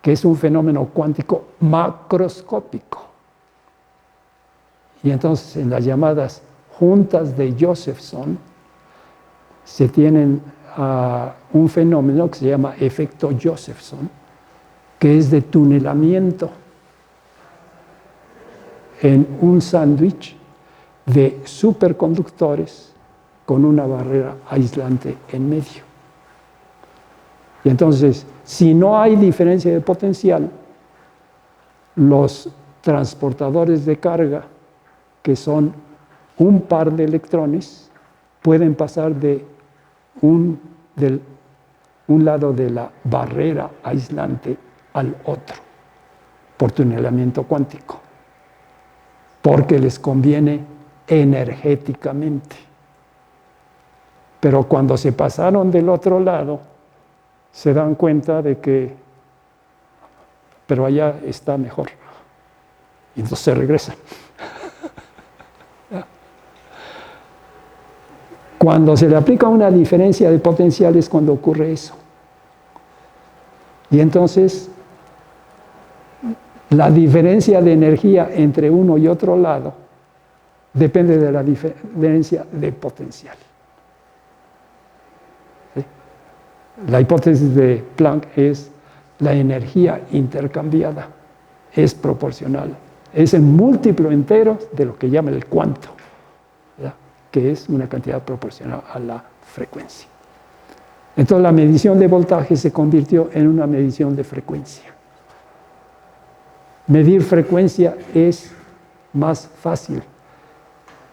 S1: que es un fenómeno cuántico macroscópico. Y entonces en las llamadas juntas de Josephson se tienen un fenómeno que se llama efecto Josephson, que es de tunelamiento en un sándwich de superconductores con una barrera aislante en medio. Y entonces, si no hay diferencia de potencial, los transportadores de carga, que son un par de electrones, pueden pasar de un lado de la barrera aislante al otro, por tunelamiento cuántico, porque les conviene energéticamente. Pero cuando se pasaron del otro lado, se dan cuenta de que, pero allá está mejor. Y entonces se regresan. Cuando se le aplica una diferencia de potencial es cuando ocurre eso. Y entonces, la diferencia de energía entre uno y otro lado depende de la diferencia de potencial. ¿Sí? La hipótesis de Planck es la energía intercambiada, es proporcional, es el múltiplo entero de lo que llama el cuanto, ¿verdad? Que es una cantidad proporcional a la frecuencia. Entonces la medición de voltaje se convirtió en una medición de frecuencia. Medir frecuencia es más fácil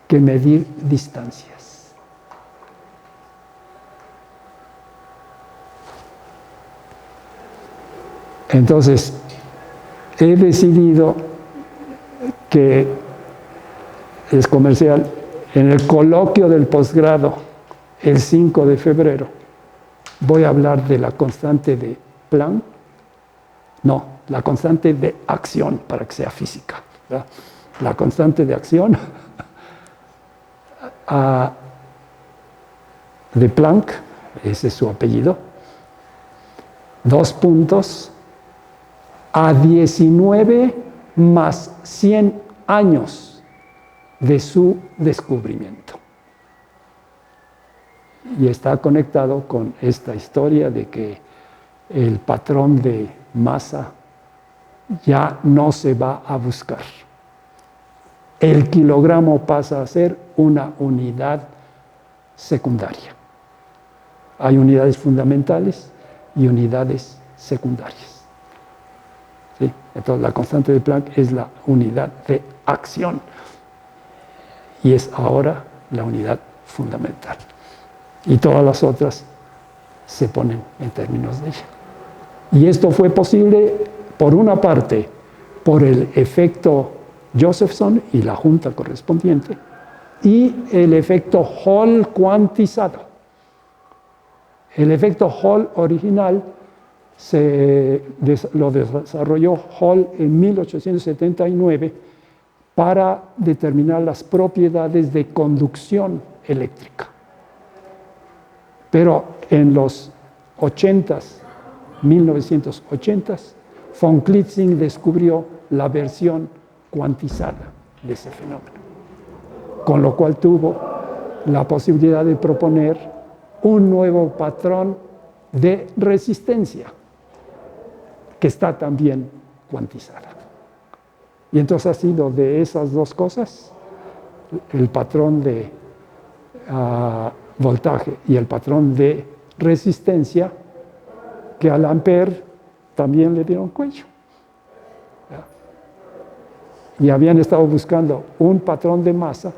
S1: que medir distancias. Entonces, he decidido que es comercial. En el coloquio del posgrado, el 5 de febrero, voy a hablar de la constante de Planck. No, la constante de acción, para que sea física, ¿verdad? La constante de acción de Planck, ese es su apellido, 2 puntos, a 19 más 100 años de su descubrimiento. Y está conectado con esta historia de que el patrón de masa ya no se va a buscar. El kilogramo pasa a ser una unidad secundaria. Hay unidades fundamentales y unidades secundarias. ¿Sí? Entonces, la constante de Planck es la unidad de acción y es ahora la unidad fundamental. Y todas las otras se ponen en términos de ella. Y esto fue posible, por una parte, por el efecto Josephson y la junta correspondiente, y el efecto Hall cuantizado. El efecto Hall original lo desarrolló Hall en 1879 para determinar las propiedades de conducción eléctrica. Pero en los 1980s, von Klitzing descubrió la versión cuantizada de ese fenómeno, con lo cual tuvo la posibilidad de proponer un nuevo patrón de resistencia que está también cuantizada. Y entonces ha sido de esas dos cosas, el patrón de voltaje y el patrón de resistencia, que al Ampère también le dieron cuello. Y habían estado buscando un patrón de masa,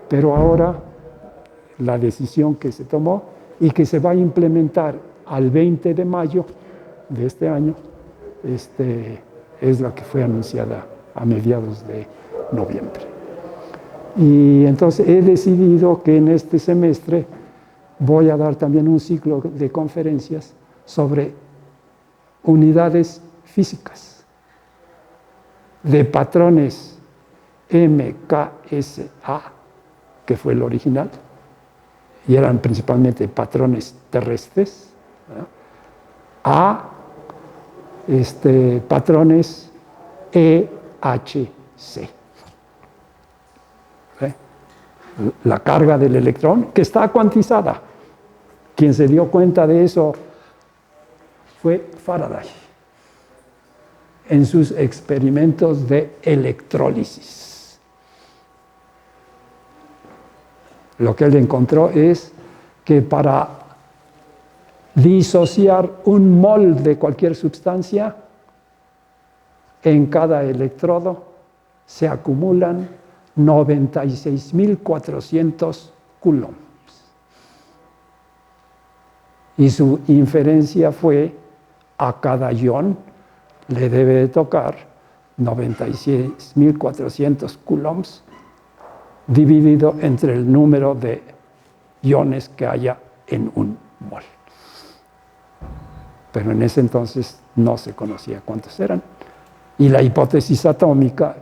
S1: pero ahora la decisión que se tomó y que se va a implementar al 20 de mayo de este año, es la que fue anunciada a mediados de noviembre. Y entonces he decidido que en este semestre voy a dar también un ciclo de conferencias sobre unidades físicas, de patrones MKSA, que fue el original, y eran principalmente patrones terrestres, ¿no?, a patrones EHC. La carga del electrón, que está cuantizada. Quien se dio cuenta de eso fue Faraday en sus experimentos de electrólisis. Lo que él encontró es que para disociar un mol de cualquier sustancia, en cada electrodo se acumulan 96.400 coulombs. Y su inferencia fue: a cada ion le debe de tocar 96.400 coulombs dividido entre el número de iones que haya en un mol. Pero en ese entonces no se conocía cuántos eran. Y la hipótesis atómica,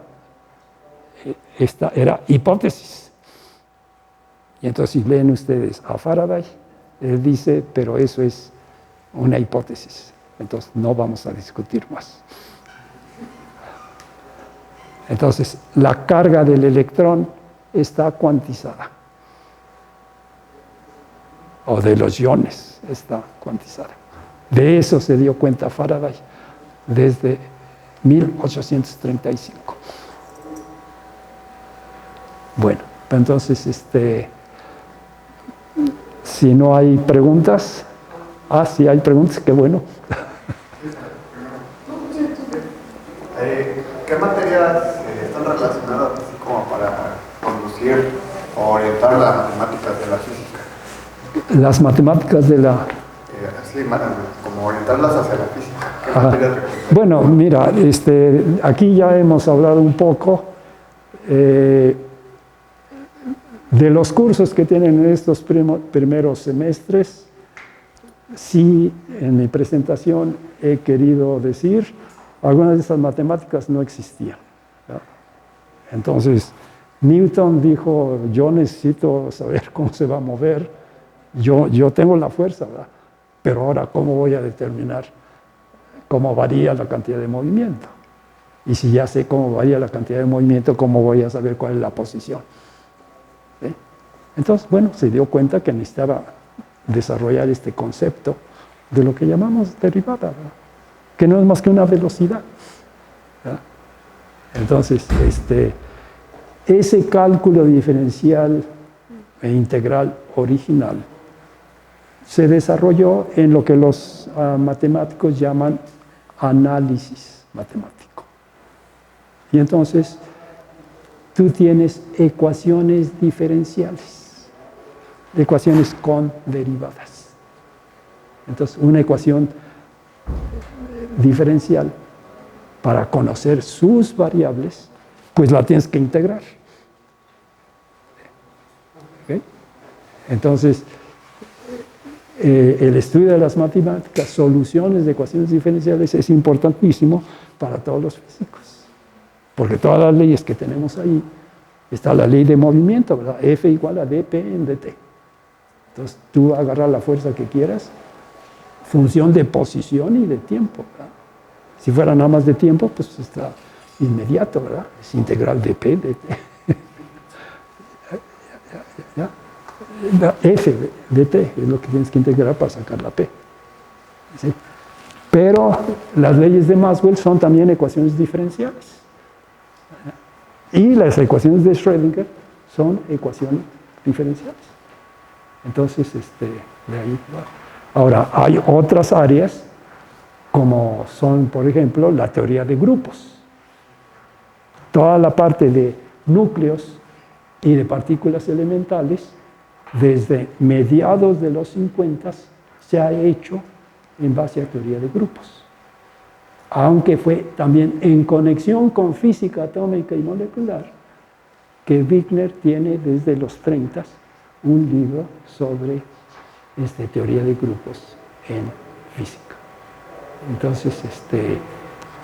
S1: esta era hipótesis. Y entonces, si leen ustedes a Faraday, él dice, pero eso es una hipótesis. Entonces, no vamos a discutir más. Entonces, la carga del electrón está cuantizada. O de los iones está cuantizada. De eso se dio cuenta Faraday desde 1835. Bueno, entonces, si no hay preguntas, si hay preguntas, qué bueno.
S3: ¿Qué materias están relacionadas así como para conducir o orientar las matemáticas de la física?
S1: Las matemáticas de la...
S3: Sí, como orientarlas hacia la física. ¿Qué materias requieren?
S1: Bueno, mira, aquí ya hemos hablado un poco de los cursos que tienen en estos primeros semestres. Sí, en mi presentación he querido decir, algunas de esas matemáticas no existían, ¿no? Entonces, Newton dijo, yo necesito saber cómo se va a mover Yo tengo la fuerza, ¿verdad? Pero ahora, ¿cómo voy a determinar cómo varía la cantidad de movimiento? Y si ya sé cómo varía la cantidad de movimiento, ¿cómo voy a saber cuál es la posición? ¿Sí? Entonces, bueno, se dio cuenta que necesitaba desarrollar este concepto de lo que llamamos derivada, ¿verdad? Que no es más que una velocidad, ¿verdad? Entonces, ese cálculo diferencial e integral original se desarrolló en lo que los matemáticos llaman análisis matemático. Y entonces, tú tienes ecuaciones diferenciales, ecuaciones con derivadas. Entonces, una ecuación diferencial, para conocer sus variables, pues la tienes que integrar. ¿Okay? Entonces, el estudio de las matemáticas, soluciones de ecuaciones diferenciales, es importantísimo para todos los físicos. Porque todas las leyes que tenemos ahí, está la ley de movimiento, ¿verdad? F igual a dp en dt. Entonces, tú agarras la fuerza que quieras, función de posición y de tiempo, ¿verdad? Si fuera nada más de tiempo, pues está inmediato, ¿verdad? Es integral dp dt. ¿Ya? F dt es lo que tienes que integrar para sacar la P. ¿Sí? Pero las leyes de Maxwell son también ecuaciones diferenciales. Y las ecuaciones de Schrödinger son ecuaciones diferenciales. Entonces, de ahí va. Ahora, hay otras áreas, como son, por ejemplo, la teoría de grupos. Toda la parte de núcleos y de partículas elementales, desde mediados de los 50 se ha hecho en base a teoría de grupos. Aunque fue también en conexión con física atómica y molecular, que Wigner tiene desde los 30 un libro sobre teoría de grupos en física. Entonces,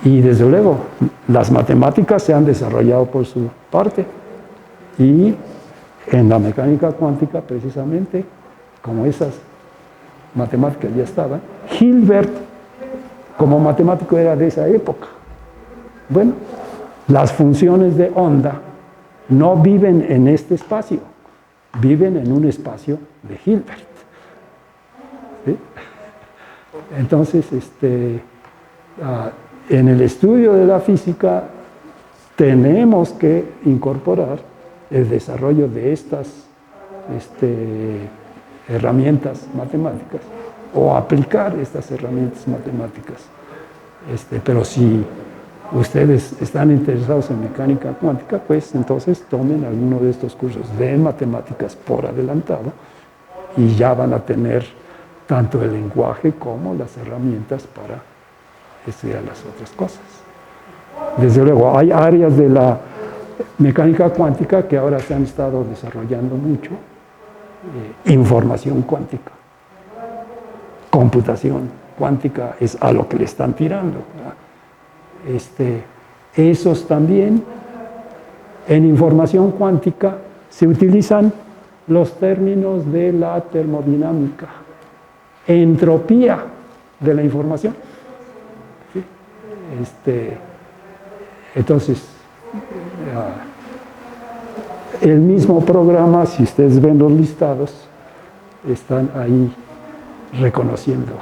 S1: y desde luego, las matemáticas se han desarrollado por su parte, y en la mecánica cuántica, precisamente, como esas matemáticas ya estaban, Hilbert, como matemático, era de esa época. Bueno, las funciones de onda no viven en este espacio, viven en un espacio de Hilbert. ¿Sí? Entonces, en el estudio de la física tenemos que incorporar el desarrollo de estas herramientas matemáticas o aplicar estas herramientas matemáticas. Pero si ustedes están interesados en mecánica cuántica, pues entonces tomen alguno de estos cursos de matemáticas por adelantado y ya van a tener tanto el lenguaje como las herramientas para estudiar las otras cosas. Desde luego, hay áreas de la mecánica cuántica que ahora se han estado desarrollando mucho. Información cuántica, computación cuántica es a lo que le están tirando, ¿verdad? Esos también, en información cuántica se utilizan los términos de la termodinámica, entropía de la información. ¿Sí? Entonces, el mismo programa, si ustedes ven los listados, están ahí reconociendo.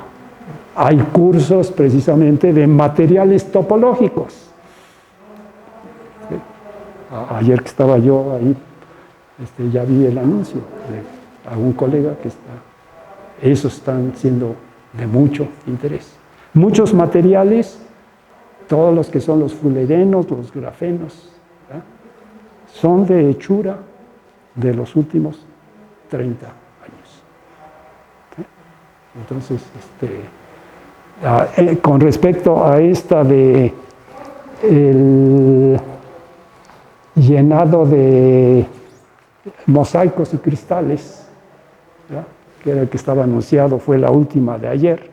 S1: Hay cursos precisamente de materiales topológicos. ¿Sí? Ayer que estaba yo ahí, ya vi el anuncio de algún colega que está. Esos están siendo de mucho interés. Muchos materiales, todos los que son los fullerenos, los grafenos, ¿verdad?, son de hechura de los últimos 30 años. ¿Sí? Entonces, con respecto a esta de el llenado de mosaicos y cristales, ¿verdad?, que era el que estaba anunciado, fue la última de ayer.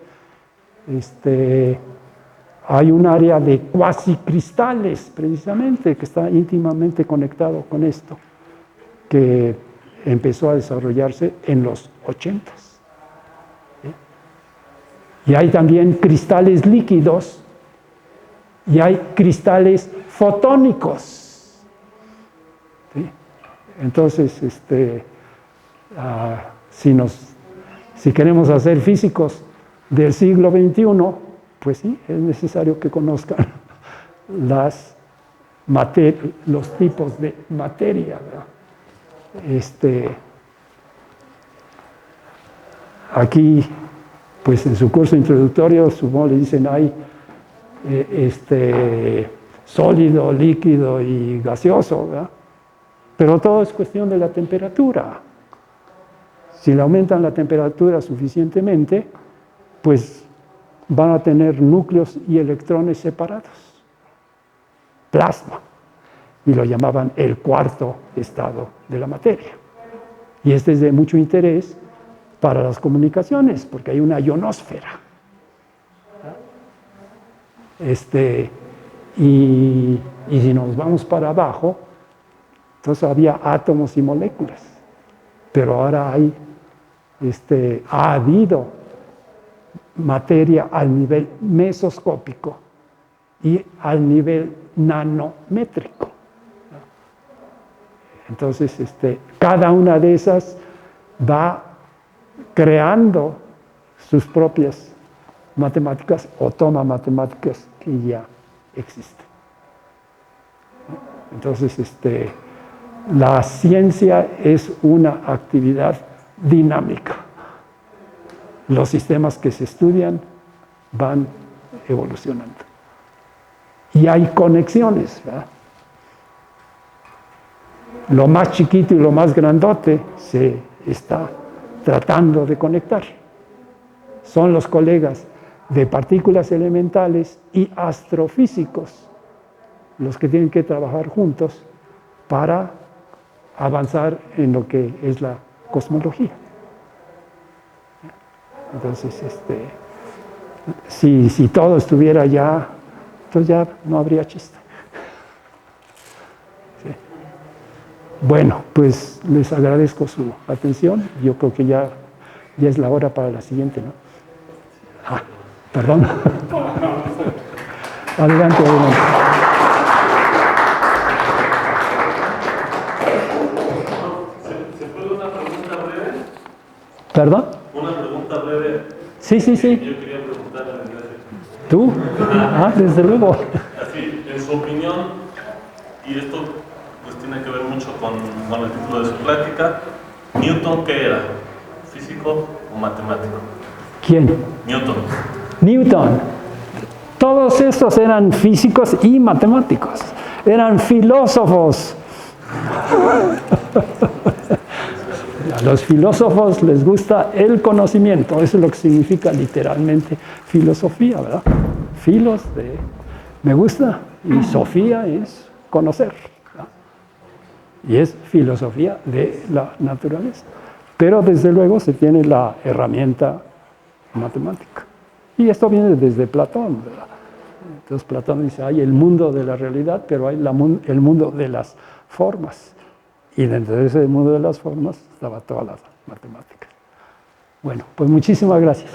S1: Hay un área de cuasicristales, precisamente, que está íntimamente conectado con esto, que empezó a desarrollarse en los 80. Y hay también cristales líquidos y hay cristales fotónicos. ¿Sí? Entonces, si queremos hacer físicos del siglo XXI, pues sí, es necesario que conozcan los tipos de materia, ¿verdad? Aquí, pues en su curso introductorio, supongo le dicen hay sólido, líquido y gaseoso, ¿verdad? Pero todo es cuestión de la temperatura. Si le aumentan la temperatura suficientemente, pues van a tener núcleos y electrones separados. Plasma. Y lo llamaban el cuarto estado de la materia. Y este es de mucho interés para las comunicaciones, porque hay una ionosfera. Y si nos vamos para abajo, entonces había átomos y moléculas. Pero ahora ha habido materia al nivel mesoscópico y al nivel nanométrico. Entonces, cada una de esas va creando sus propias matemáticas o toma matemáticas que ya existen. Entonces, la ciencia es una actividad dinámica. Los sistemas que se estudian van evolucionando. Y hay conexiones, ¿verdad? Lo más chiquito y lo más grandote se está tratando de conectar. Son los colegas de partículas elementales y astrofísicos los que tienen que trabajar juntos para avanzar en lo que es la cosmología. Entonces, si todo estuviera ya, entonces ya no habría chiste. Sí. Bueno, pues les agradezco su atención. Yo creo que ya es la hora para la siguiente, ¿no? Ah, perdón. Adelante, adelante.
S2: ¿Se puede una pregunta breve?
S1: ¿Perdón?
S2: Una pregunta breve.
S1: Sí.
S2: Yo quería preguntarle desde hace.
S1: ¿Tú? Ah, desde luego.
S2: Así, en su opinión, y esto pues tiene que ver mucho con el título de su plática, ¿Newton qué era? ¿Físico o matemático?
S1: ¿Quién? Newton. Todos estos eran físicos y matemáticos. Eran filósofos. A los filósofos les gusta el conocimiento. Eso es lo que significa literalmente filosofía, ¿verdad? Filos de me gusta y sofía es conocer, ¿verdad? Y es filosofía de la naturaleza. Pero desde luego se tiene la herramienta matemática. Y esto viene desde Platón, ¿verdad? Entonces Platón dice, hay el mundo de la realidad, pero hay el mundo de las formas. Y dentro de ese mundo de las formas estaba toda la matemática. Bueno, pues muchísimas gracias.